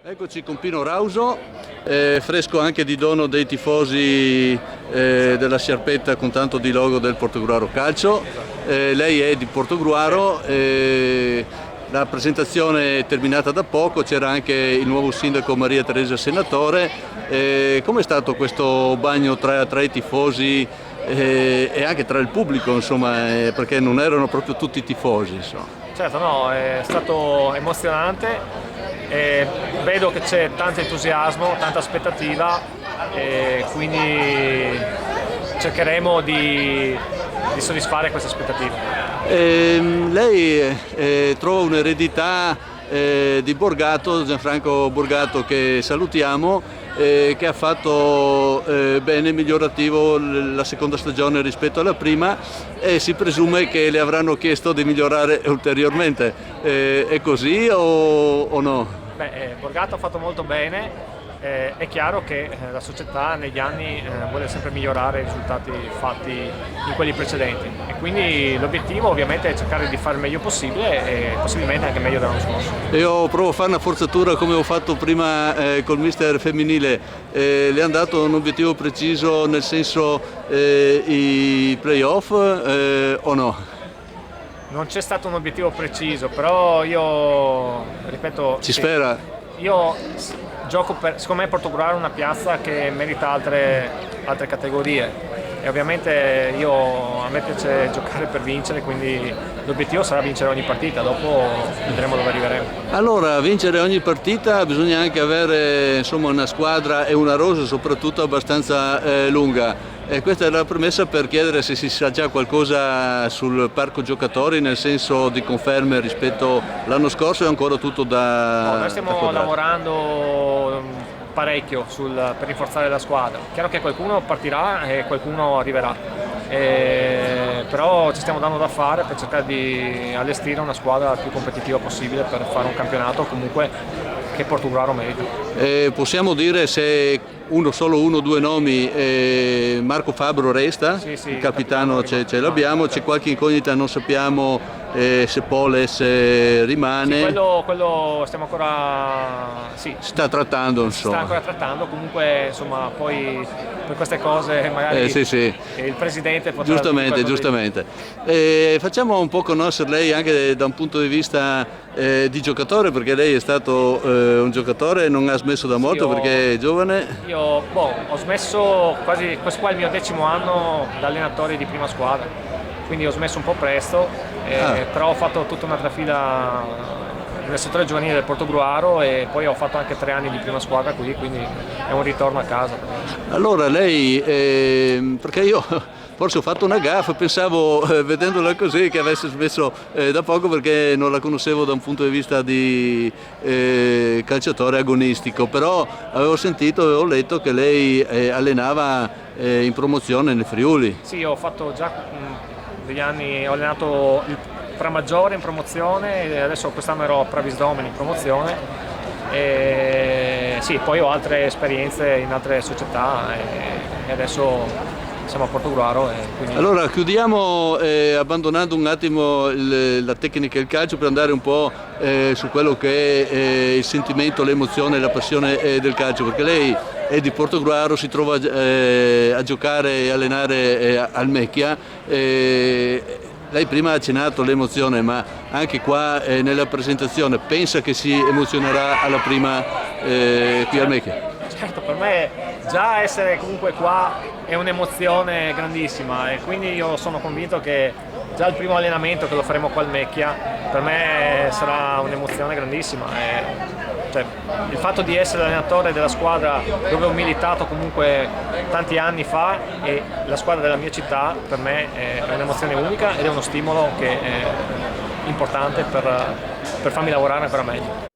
Eccoci con Pino Rauso, fresco anche di dono dei tifosi della sciarpetta con tanto di logo del Portogruaro Calcio. Lei è di Portogruaro, la presentazione è terminata da poco, c'era anche il nuovo sindaco Maria Teresa Senatore. Com'è stato questo bagno tra i tifosi e anche tra il pubblico, insomma, perché non erano proprio tutti tifosi, insomma. Certo, no, è stato emozionante. Vedo che c'è tanto entusiasmo, tanta aspettativa e quindi cercheremo di soddisfare queste aspettative. Lei trova un'eredità di Borgato, Gianfranco Borgato, che salutiamo, che ha fatto bene, migliorativo la seconda stagione rispetto alla prima, e si presume che le avranno chiesto di migliorare ulteriormente. È così o no? Borgato ha fatto molto bene, è chiaro che la società negli anni vuole sempre migliorare i risultati fatti in quelli precedenti e quindi l'obiettivo ovviamente è cercare di fare il meglio possibile e possibilmente anche meglio dell'anno scorso. Io provo a fare una forzatura come ho fatto prima col mister femminile. Le hanno dato un obiettivo preciso, nel senso i playoff o no? Non c'è stato un obiettivo preciso, però io ripeto, Ci spera? Io gioco secondo me Portogruaro è una piazza che merita altre categorie e ovviamente a me piace giocare per vincere, quindi l'obiettivo sarà vincere ogni partita, dopo vedremo dove arriveremo. Allora, vincere ogni partita bisogna anche avere, insomma, una squadra e una rosa soprattutto abbastanza lunga. E questa è la premessa per chiedere se si sa già qualcosa sul parco giocatori, nel senso di conferme rispetto all'anno scorso, è ancora tutto da noi stiamo lavorando parecchio per rinforzare la squadra. Chiaro che qualcuno partirà e qualcuno arriverà, però ci stiamo dando da fare per cercare di allestire una squadra il più competitiva possibile per fare un campionato comunque che Portogruaro merita. Possiamo dire se solo uno o due nomi, Marco Fabbro resta? Sì, il capitano ce l'abbiamo, c'è qualche incognita, non sappiamo se Poles rimane. Sì, quello stiamo ancora sta trattando, insomma. Sta ancora trattando, comunque insomma poi per queste cose magari sì. Il presidente potrà giustamente. Facciamo un po' conoscere lei anche da un punto di vista di giocatore, perché lei è stato un giocatore, non ha smesso da molto perché è giovane. Io ho smesso questo qua è il mio 10° anno da allenatore di prima squadra, quindi ho smesso un po' presto, però ho fatto tutta un'altra fila nel settore giovanile del Portogruaro e poi ho fatto anche 3 anni di prima squadra qui, quindi è un ritorno a casa. Allora lei, perché io forse ho fatto una gaffa, pensavo vedendola così che avesse smesso da poco, perché non la conoscevo da un punto di vista di calciatore agonistico, però avevo letto che lei allenava in promozione nel Friuli. Sì, ho fatto già degli anni, ho allenato il Pramaggiore in promozione e adesso quest'anno ero a Pravisdomeni in promozione. Sì, poi ho altre esperienze in altre società e adesso siamo a Portogruaro. Quindi... Allora chiudiamo abbandonando un attimo la tecnica e il calcio per andare un po' su quello che è il sentimento, l'emozione, la passione del calcio, perché lei è di Portogruaro, si trova a giocare e allenare al Mecchia. Lei prima ha accennato l'emozione, ma anche qua nella presentazione pensa che si emozionerà alla prima qui al Mecchia? Certo, per me già essere comunque qua è un'emozione grandissima e quindi io sono convinto che già il primo allenamento che lo faremo qua al Mecchia per me sarà un'emozione grandissima. Cioè, il fatto di essere allenatore della squadra dove ho militato comunque tanti anni fa e la squadra della mia città per me è un'emozione unica ed è uno stimolo che è importante per farmi lavorare ancora meglio.